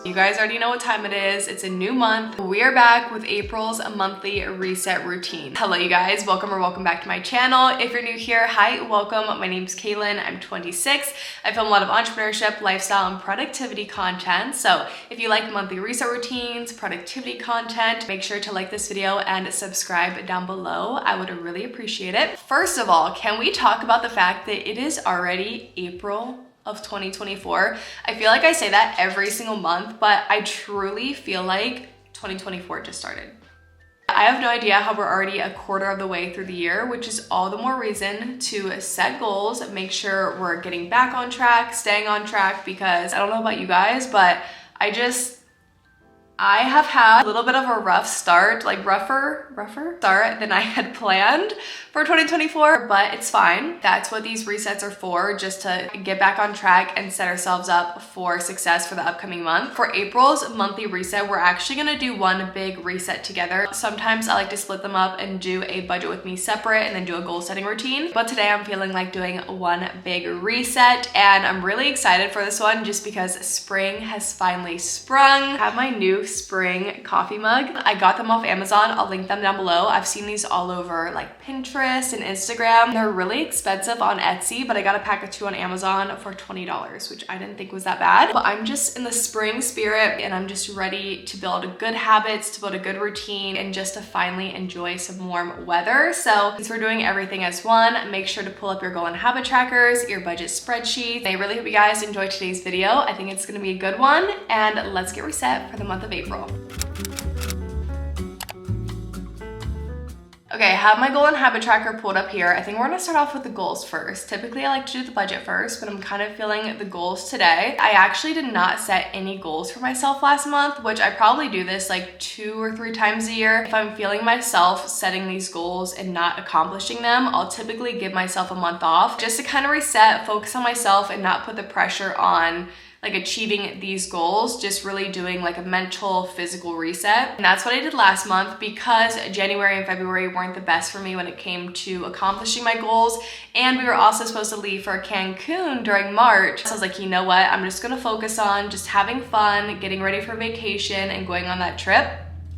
You guys already know what time it is. It's a new month. We are back with April's monthly reset routine. Hello you guys, welcome back to my channel. If you're new here, hi, welcome. My name's Kaylan, I'm 26. I film a lot of entrepreneurship, lifestyle, and productivity content. So if you like monthly reset routines, productivity content, make sure to like this video and subscribe down below. I would really appreciate it. First of all, can we talk about the fact that it is already April of 2024. I feel like I say that every single month, but I truly feel like 2024 just started. I have no idea how we're already a quarter of the way through the year, which is all the more reason to set goals, make sure we're getting back on track, staying on track, because I don't know about you guys, but I have had a little bit of a rough start, like rougher start than I had planned for 2024, but it's fine. That's what these resets are for, just to get back on track and set ourselves up for success for the upcoming month. For April's monthly reset, we're actually gonna do one big reset together. Sometimes I like to split them up and do a budget with me separate and then do a goal setting routine. But today I'm feeling like doing one big reset, and I'm really excited for this one just because spring has finally sprung. I have my new spring coffee mug. I got them off Amazon. I'll link them down below. I've seen these all over like Pinterest and Instagram. They're really expensive on Etsy, but I got a pack of 2 on Amazon for $20, which I didn't think was that bad. But I'm just in the spring spirit and I'm just ready to build good habits, to build a good routine, and just to finally enjoy some warm weather. So since we're doing everything as one, make sure to pull up your goal and habit trackers, your budget spreadsheet. I really hope you guys enjoyed today's video. I think it's gonna be a good one, and let's get reset for the month of April. Okay, I have my goal and habit tracker pulled up here. I think we're gonna start off with the goals first. Typically I like to do the budget first, but I'm kind of feeling the goals today. I actually did not set any goals for myself last month, which I probably do this like 2 or 3 times a year. If I'm feeling myself setting these goals and not accomplishing them, I'll typically give myself a month off just to kind of reset, focus on myself, and not put the pressure on like achieving these goals, just really doing like a mental, physical reset. And that's what I did last month, because January and February weren't the best for me when it came to accomplishing my goals. And we were also supposed to leave for Cancun during March. So I was like, you know what? I'm just gonna focus on just having fun, getting ready for vacation, and going on that trip.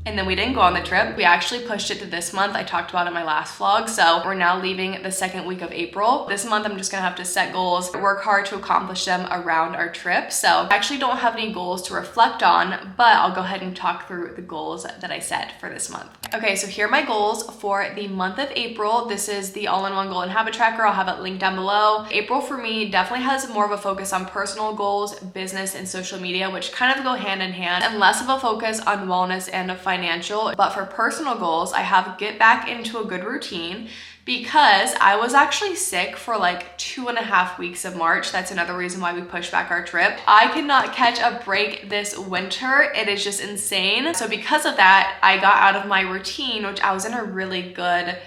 And then we didn't go on the trip. We actually pushed it to this month. I talked about it in my last vlog. So we're now leaving the second week of April. This month, I'm just gonna have to set goals, work hard to accomplish them around our trip. So I actually don't have any goals to reflect on, but I'll go ahead and talk through the goals that I set for this month. Okay, so here are my goals for the month of April. This is the all-in-one goal and habit tracker. I'll have it linked down below. April for me definitely has more of a focus on personal goals, business, and social media, which kind of go hand in hand, and less of a focus on wellness and financial. But for personal goals, I have get back into a good routine, because I was actually sick for like 2.5 weeks of March. That's another reason why we pushed back our trip. I could not catch a break this winter. It is just insane. So because of that, I got out of my routine, which I was in a really good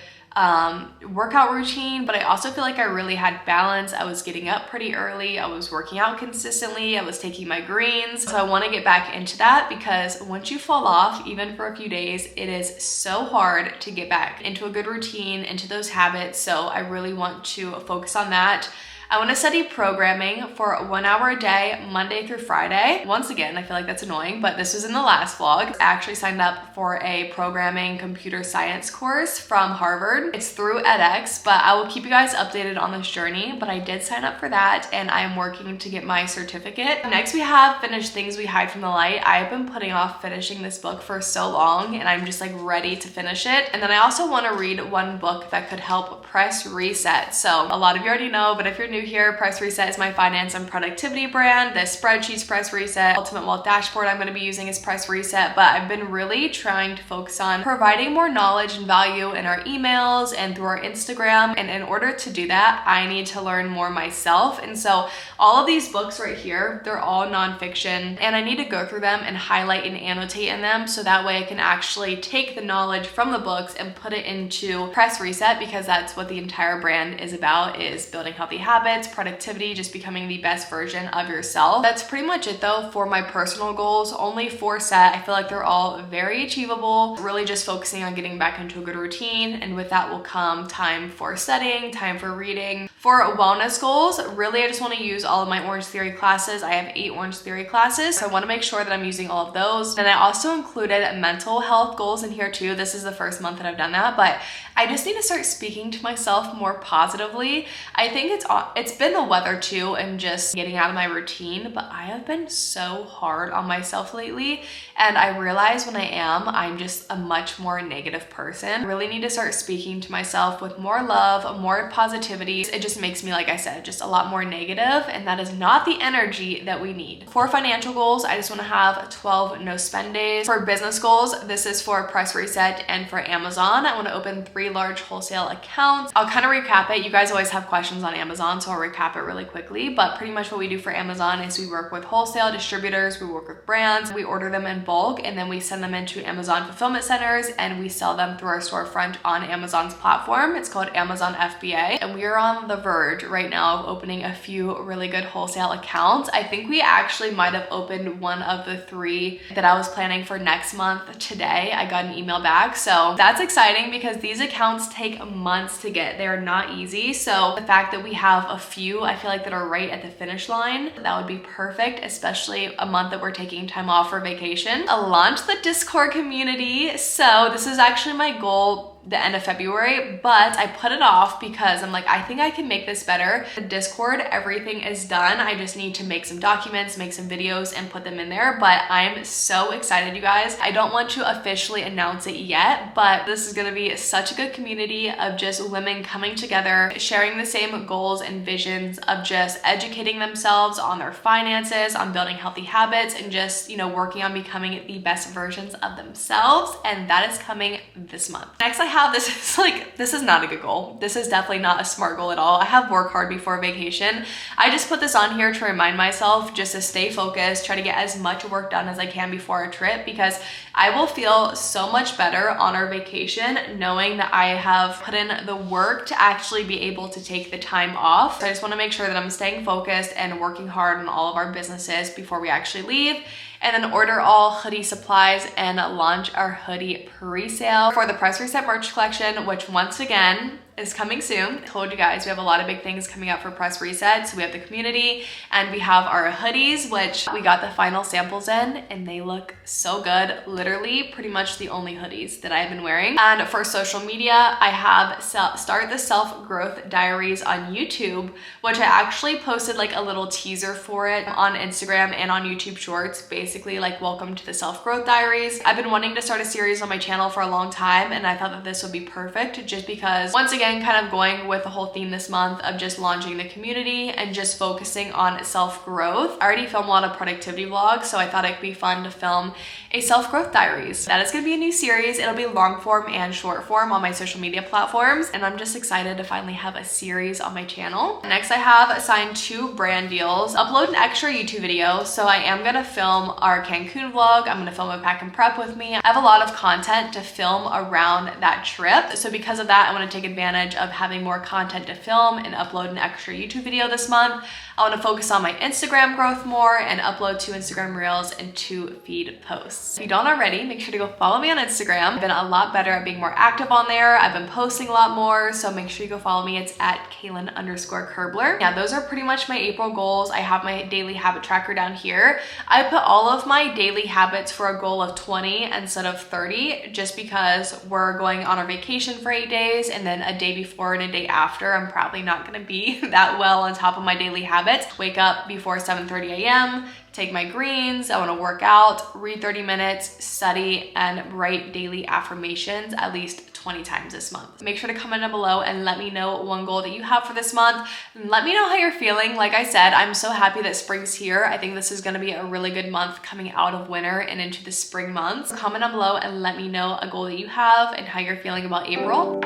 workout routine, but I also feel like I really had balance. I was getting up pretty early. I was working out consistently. I was taking my greens. So I want to get back into that, because once you fall off, even for a few days, it is so hard to get back into a good routine, into those habits. So I really want to focus on that. I want to study programming for 1 hour a day, Monday through Friday. Once again, I feel like that's annoying, but this was in the last vlog. I actually signed up for a programming computer science course from Harvard. It's through edX, but I will keep you guys updated on this journey. But I did sign up for that, and I am working to get my certificate. Next, we have Finish Things We Hide from the Light. I have been putting off finishing this book for so long, and I'm just like ready to finish it. And then I also want to read one book that could help Press Reset. So a lot of you already know, but if you're new here, Press Reset is my finance and productivity brand. The spreadsheet's Press Reset. Ultimate Wealth Dashboard I'm going to be using is Press Reset, but I've been really trying to focus on providing more knowledge and value in our emails and through our Instagram. And in order to do that, I need to learn more myself. And so all of these books right here, they're all nonfiction, and I need to go through them and highlight and annotate in them, so that way I can actually take the knowledge from the books and put it into Press Reset, because that's what the entire brand is about, is building healthy habits, productivity, just becoming the best version of yourself. That's pretty much it though for my personal goals. Only 4 set. I feel like they're all very achievable. Really just focusing on getting back into a good routine, and with that will come time for studying, time for reading. For wellness goals, really I just want to use all of my Orange Theory classes. I have 8 Orange Theory classes, so I want to make sure that I'm using all of those. And I also included mental health goals in here too. This is the first month that I've done that, but I just need to start speaking to myself more positively. I think it's been the weather too and just getting out of my routine, but I have been so hard on myself lately, and I realize when I'm just a much more negative person. I really need to start speaking to myself with more love, more positivity. It just makes me, like I said, just a lot more negative, and that is not the energy that we need. For financial goals, I just want to have 12 no spend days. For business goals, this is for Press Reset and for Amazon. I want to open 3 large wholesale accounts. I'll kind of recap it. You guys always have questions on Amazon, so I'll recap it really quickly, but pretty much what we do for Amazon is we work with wholesale distributors, we work with brands, we order them in bulk, and then we send them into Amazon fulfillment centers and we sell them through our storefront on Amazon's platform. It's called Amazon FBA, and we are on the verge right now of opening a few really good wholesale accounts. I think we actually might have opened one of the 3 that I was planning for next month today. I got an email back, so that's exciting because these accounts take months to get. They're not easy, so the fact that we have a few, I feel like, that are right at the finish line, that would be perfect, especially a month that we're taking time off for vacation. I'll launch the Discord community, so this is actually my goal the end of February, but I put it off because I'm like, I think I can make this better. The Discord, everything is done. I just need to make some documents, make some videos, and put them in there, but I'm so excited, you guys. I don't want to officially announce it yet, but this is gonna be such a good community of just women coming together, sharing the same goals and visions of just educating themselves on their finances, on building healthy habits, and just, working on becoming the best versions of themselves, and that is coming this month. Next, I have this is not a good goal. This is definitely not a smart goal at all. I have work hard before vacation. I just put this on here to remind myself just to stay focused, try to get as much work done as I can before our trip, because I will feel so much better on our vacation knowing that I have put in the work to actually be able to take the time off. So I just want to make sure that I'm staying focused and working hard on all of our businesses before we actually leave, and then order all hoodie supplies and launch our hoodie pre-sale for the Press Reset merch collection, which once again is coming soon. I told you guys we have a lot of big things coming up for Press Reset. So we have the community and we have our hoodies, which we got the final samples in, and they look so good. Literally pretty much the only hoodies that I've been wearing. And for social media, I have started the self-growth diaries on YouTube, which I actually posted like a little teaser for it on Instagram and on YouTube Shorts, basically like welcome to the self-growth diaries. I've been wanting to start a series on my channel for a long time, and I thought that this would be perfect just because, once again, kind of going with the whole theme this month of just launching the community and just focusing on self-growth. I already film a lot of productivity vlogs, so I thought it'd be fun to film a self-growth diaries. That is going to be a new series. It'll be long form and short form on my social media platforms, and I'm just excited to finally have a series on my channel. Next, I have signed 2 brand deals, upload an extra YouTube video, so I am going to film our Cancun vlog. I'm going to film a pack and prep with me. I have a lot of content to film around that trip, so because of that, I want to take advantage of having more content to film and upload an extra YouTube video this month. I want to focus on my Instagram growth more and upload 2 Instagram reels and 2 feed posts. If you don't already, make sure to go follow me on Instagram. I've been a lot better at being more active on there. I've been posting a lot more, so make sure you go follow me. It's at Kaylan_Kerbler. Yeah, those are pretty much my April goals. I have my daily habit tracker down here. I put all of my daily habits for a goal of 20 instead of 30, just because we're going on our vacation for 8 days, and then a day before and a day after, I'm probably not going to be that well on top of my daily habits. Wake up before 7:30 a.m., take my greens, I want to work out, read 30 minutes, study, and write daily affirmations at least 20 times this month. Make sure to comment down below and let me know one goal that you have for this month. And let me know how you're feeling. Like I said, I'm so happy that spring's here. I think this is going to be a really good month coming out of winter and into the spring months. Comment down below and let me know a goal that you have and how you're feeling about April.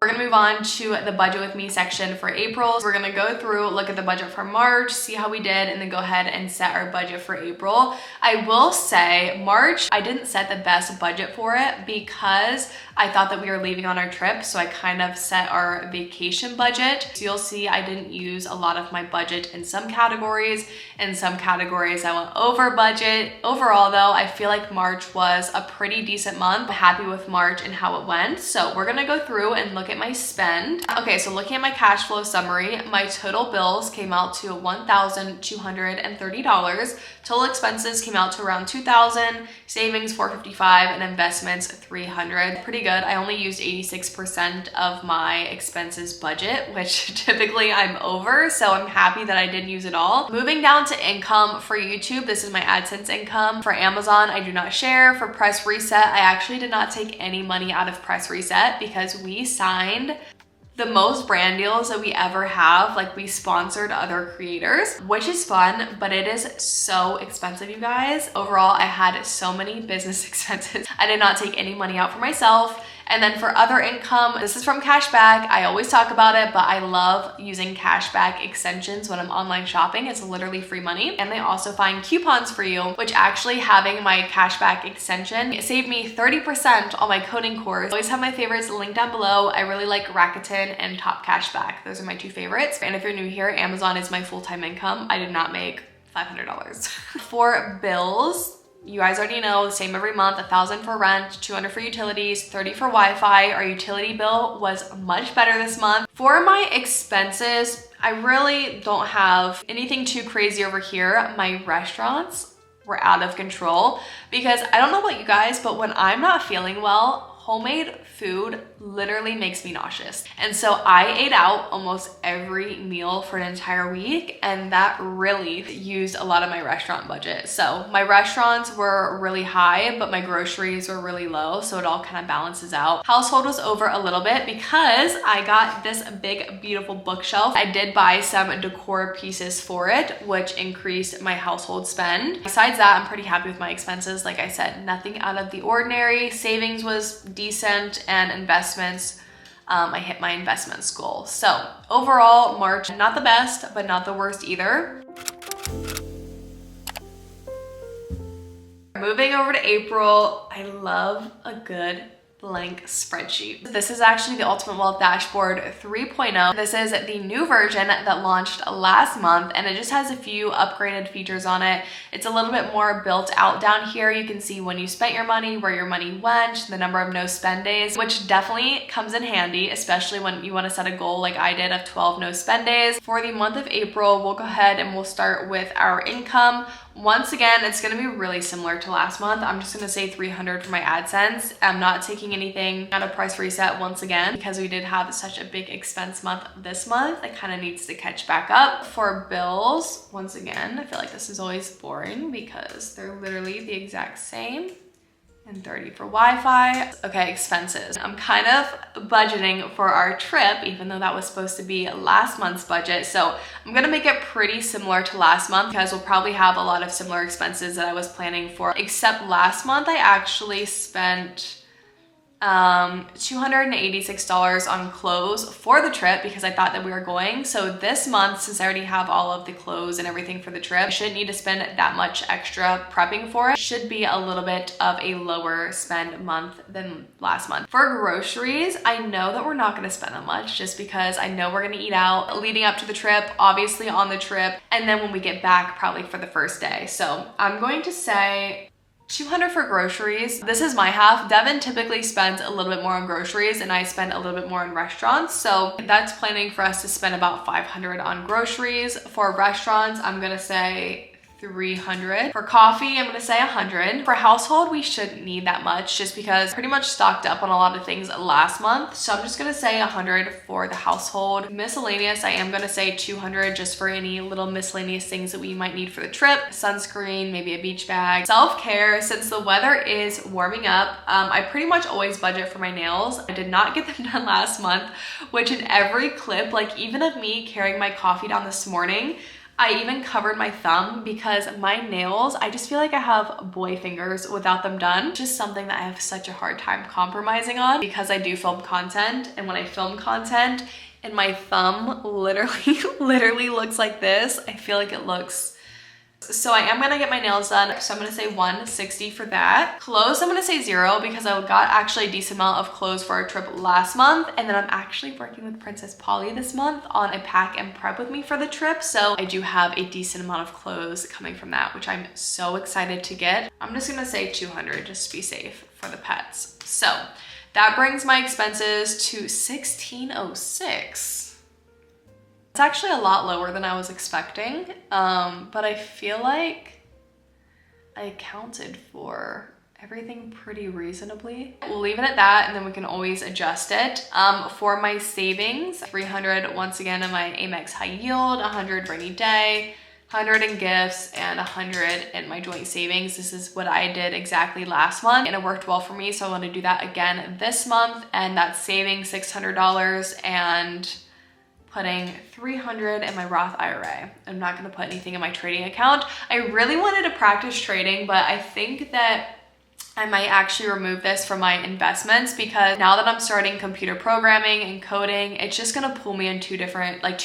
We're gonna move on to the budget with me section for April. So we're gonna go through, look at the budget for March, see how we did, and then go ahead and set our budget for April. I will say March, I didn't set the best budget for it because I thought that we were leaving on our trip, so I kind of set our vacation budget. So you'll see I didn't use a lot of my budget in some categories. In some categories I went over budget. Overall though, I feel like March was a pretty decent month. I'm happy with March and how it went. So we're gonna go through and look at my spend. Okay, so looking at my cash flow summary, my total bills came out to $1,230. Total expenses came out to around $2,000, savings $455, and investments $300. Pretty good. I only used 86% of my expenses budget, which typically I'm over, so I'm happy that I didn't use it all. Moving down to income for YouTube, this is my AdSense income. For Amazon, I do not share. For Press Reset, I actually did not take any money out of Press Reset because we signed the most brand deals that we ever have. Like, we sponsored other creators, which is fun, but it is so expensive, you guys. Overall, I had so many business expenses. I did not take any money out for myself. And then for other income, this is from cashback. I always talk about it, but I love using cashback extensions when I'm online shopping. It's literally free money. And they also find coupons for you, which actually having my cashback extension saved me 30% on my coding course. I always have my favorites linked down below. I really like Rakuten and Top Cashback. Those are my two favorites. And if you're new here, Amazon is my full-time income. I did not make $500. For bills, you guys already know, the same every month, $1,000 for rent, $200 for utilities, $30 for Wi-Fi. Our utility bill was much better this month. For my expenses, I really don't have anything too crazy over here. My restaurants were out of control because I don't know about you guys, but when I'm not feeling well, homemade food literally makes me nauseous. And so I ate out almost every meal for an entire week, and that really used a lot of my restaurant budget. So my restaurants were really high, but my groceries were really low, so it all kind of balances out. Household was over a little bit because I got this big, beautiful bookshelf. I did buy some decor pieces for it, which increased my household spend. Besides that, I'm pretty happy with my expenses. Like I said, nothing out of the ordinary. Savings was decent, and investments, I hit my investments goal. So overall, March, not the best, but not the worst either. Moving over to April, I love a good blank spreadsheet. This is actually the Ultimate Wealth Dashboard 3.0. This is the new version that launched last month, and it just has a few upgraded features on it. It's a little bit more built out down here. You can see when you spent your money, where your money went, the number of no spend days, which definitely comes in handy, especially when you want to set a goal like I did of 12 no spend days. For the month of April, we'll go ahead and we'll start with our income. Once again, it's going to be really similar to last month. I'm just going to say $300 for my AdSense. I'm not taking anything out of Price Reset once again because we did have such a big expense month this month. It kind of needs to catch back up. For bills, once again, I feel like this is always boring because they're literally the exact same. And $30 for Wi-Fi. Okay, expenses. I'm kind of budgeting for our trip, even though that was supposed to be last month's budget. So I'm gonna make it pretty similar to last month because we'll probably have a lot of similar expenses that I was planning for. Except last month, I actually spent $286 on clothes for the trip because I thought that we were going. So this month, since I already have all of the clothes and everything for the trip, I shouldn't need to spend that much extra prepping for it. Should be a little bit of a lower spend month than last month. For groceries, I know that we're not gonna spend that much just because I know we're gonna eat out leading up to the trip, obviously on the trip, and then when we get back, probably for the first day. So I'm going to say $200 for groceries. This is my half. Devin typically spends a little bit more on groceries and I spend a little bit more on restaurants. So that's planning for us to spend about $500 on groceries. For restaurants, I'm gonna say $300. For coffee, I'm gonna say $100. For household, we shouldn't need that much just because pretty much stocked up on a lot of things last month. So I'm just gonna say $100 for the household. Miscellaneous, I am gonna say $200 just for any little miscellaneous things that we might need for the trip. Sunscreen, maybe a beach bag. Self-care, since the weather is warming up, I pretty much always budget for my nails. I did not get them done last month, which in every clip, like even of me carrying my coffee down this morning, I even covered my thumb because my nails, I just feel like I have boy fingers without them done. Just something that I have such a hard time compromising on because I do film content, and when I film content and my thumb literally looks like this, I feel like it looks. So I am gonna get my nails done. So I'm gonna say $160 for that. Clothes, I'm gonna say $0 because I got actually a decent amount of clothes for our trip last month. And then I'm actually working with Princess Polly this month on a pack and prep with me for the trip. So I do have a decent amount of clothes coming from that, which I'm so excited to get. I'm just gonna say $200 just to be safe for the pets. So that brings my expenses to $1,606. It's actually a lot lower than I was expecting, but I feel like I accounted for everything pretty reasonably. We'll leave it at that, and then we can always adjust it. For my savings, $300 once again in my Amex high yield, $100 rainy day, $100 in gifts, and $100 in my joint savings. This is what I did exactly last month, and it worked well for me, so I want to do that again this month, and that's saving $600 and putting $300 in my Roth IRA. I'm not gonna put anything in my trading account. I really wanted to practice trading, but I think that I might actually remove this from my investments because now that I'm starting computer programming and coding, it's just gonna pull me in too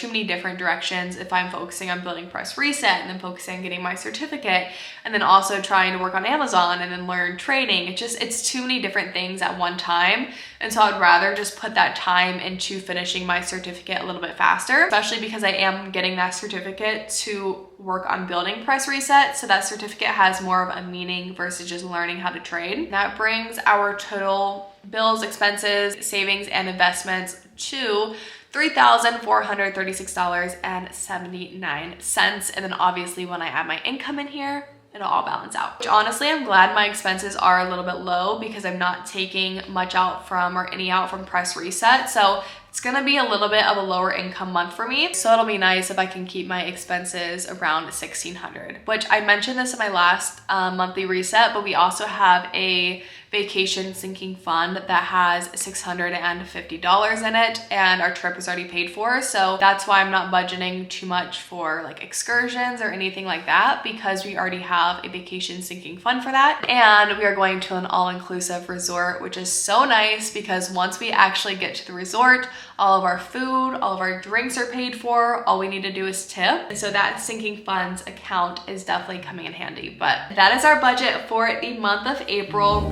many different directions if I'm focusing on building Press Reset and then focusing on getting my certificate and then also trying to work on Amazon and then learn trading. It's too many different things at one time. And so I'd rather just put that time into finishing my certificate a little bit faster, especially because I am getting that certificate to work on building Press Reset. So that certificate has more of a meaning versus just learning how to trade. That brings our total bills, expenses, savings, and investments to $3,436.79. And then obviously when I add my income in here, it'll all balance out. Which honestly, I'm glad my expenses are a little bit low because I'm not taking much out from or any out from Press Reset. So it's gonna be a little bit of a lower income month for me. So it'll be nice if I can keep my expenses around $1,600, which I mentioned this in my last monthly reset, but we also have a vacation sinking fund that has $650 in it, and our trip is already paid for. So that's why I'm not budgeting too much for like excursions or anything like that, because we already have a vacation sinking fund for that. And we are going to an all-inclusive resort, which is so nice because once we actually get to the resort, all of our food, all of our drinks are paid for. All we need to do is tip. And so that sinking funds account is definitely coming in handy. But that is our budget for the month of April.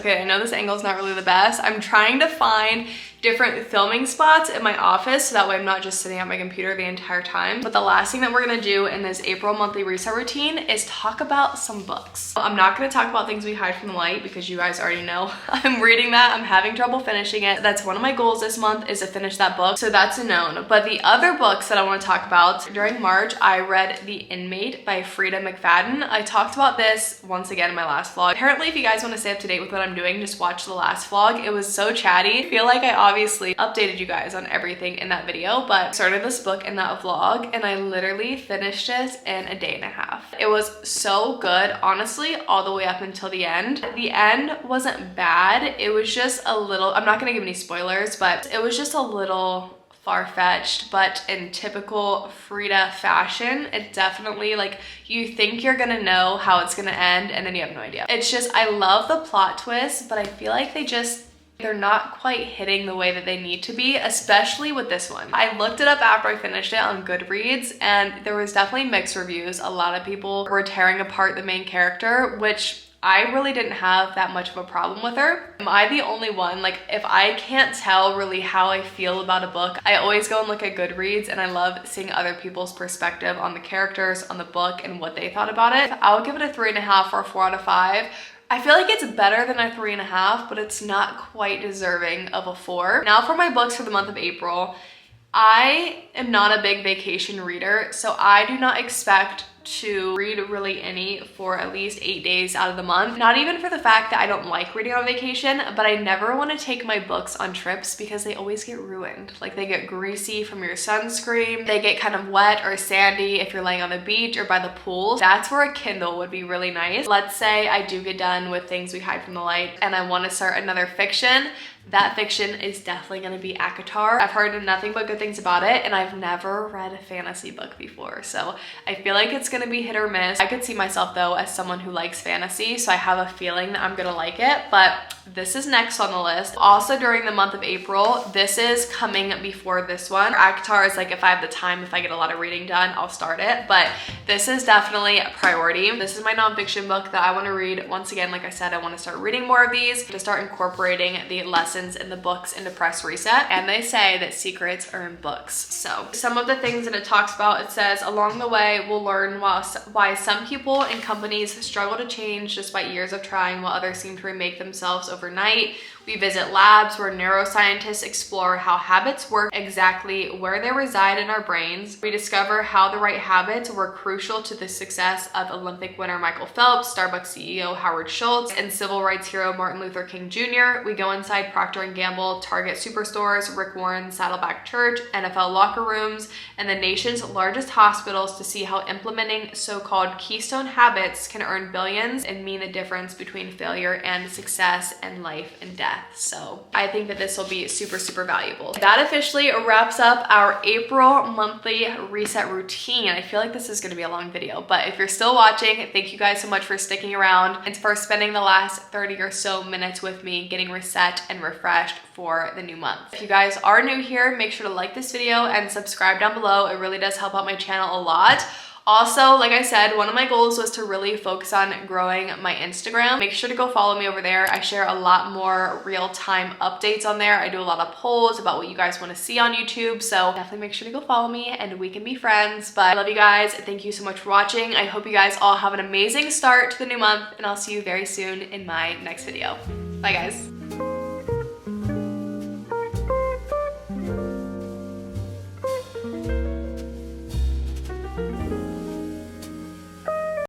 Okay, I know this angle is not really the best. I'm trying to find different filming spots in my office so that way I'm not just sitting at my computer the entire time. But the last thing that we're gonna do in this April monthly reset routine is talk about some books. I'm not gonna talk about Things We Hide from the Light because you guys already know I'm reading that. I'm having trouble finishing it. That's one of my goals this month, is to finish that book. So that's a known. But the other books that I wanna talk about, during March, I read The Inmate by Frida McFadden. I talked about this once again in my last vlog. Apparently, if you guys wanna stay up to date with what I'm doing, just watch the last vlog. It was so chatty. I feel like I obviously updated you guys on everything in that video, but I started this book in that vlog and I literally finished it in a day and a half. It was so good, honestly, all the way up until the end. The end wasn't bad. It was just a little, I'm not gonna give any spoilers, but it was just a little far-fetched, but in typical Frida fashion, it definitely, like, you think you're gonna know how it's gonna end and then you have no idea. It's just, I love the plot twist, but I feel like they're not quite hitting the way that they need to be, especially with this one. I looked it up after I finished it on Goodreads and there was definitely mixed reviews. A lot of people were tearing apart the main character, which I really didn't have that much of a problem with her. Am I the only one? Like, if I can't tell really how I feel about a book, I always go and look at Goodreads and I love seeing other people's perspective on the characters, on the book, and what they thought about it. I would give it a 3.5 or a 4 out of 5. I feel like it's better than a 3.5, but it's not quite deserving of a 4. Now for my books for the month of April. I am not a big vacation reader, so I do not expect to read really any for at least 8 days out of the month. Not even for the fact that I don't like reading on vacation, but I never want to take my books on trips because they always get ruined. Like they get greasy from your sunscreen, they get kind of wet or sandy if you're laying on the beach or by the pool. That's where a Kindle would be really nice. Let's say I do get done with Things We Hide from the Light and I want to start another fiction. That fiction is definitely going to be ACOTAR. I've heard nothing but good things about it, and I've never read a fantasy book before, so I feel like it's going to be hit or miss. I could see myself though as someone who likes fantasy, so I have a feeling that I'm going to like it, but this is next on the list. Also during the month of April, this is coming before this one. ACOTAR is like if I have the time, if I get a lot of reading done, I'll start it, but this is definitely a priority. This is my nonfiction book that I want to read. Once again, like I said, I want to start reading more of these to start incorporating the lessons in the books into Press Reset, and they say that secrets are in books. So some of the things that it talks about, it says along the way we'll learn why some people and companies struggle to change despite years of trying, while others seem to remake themselves overnight. We visit labs where neuroscientists explore how habits work, exactly where they reside in our brains. We discover how the right habits were crucial to the success of Olympic winner Michael Phelps, Starbucks CEO Howard Schultz, and civil rights hero Martin Luther King Jr. We go inside Procter & Gamble, Target superstores, Rick Warren's Saddleback Church, NFL locker rooms, and the nation's largest hospitals to see how implementing so-called keystone habits can earn billions and mean the difference between failure and success and life and death. So I think that this will be super, super valuable. That officially wraps up our April monthly reset routine. I feel like this is going to be a long video, but if you're still watching, thank you guys so much for sticking around and for spending the last 30 or so minutes with me getting reset and refreshed for the new month. If you guys are new here, make sure to like this video and subscribe down below. It really does help out my channel a lot. Also, like I said, one of my goals was to really focus on growing my Instagram. Make sure to go follow me over there. I share a lot more real-time updates on there. I do a lot of polls about what you guys want to see on YouTube, so definitely make sure to go follow me and we can be friends. But I love you guys. Thank you so much for watching. I hope you guys all have an amazing start to the new month, and I'll see you very soon in my next video. Bye guys.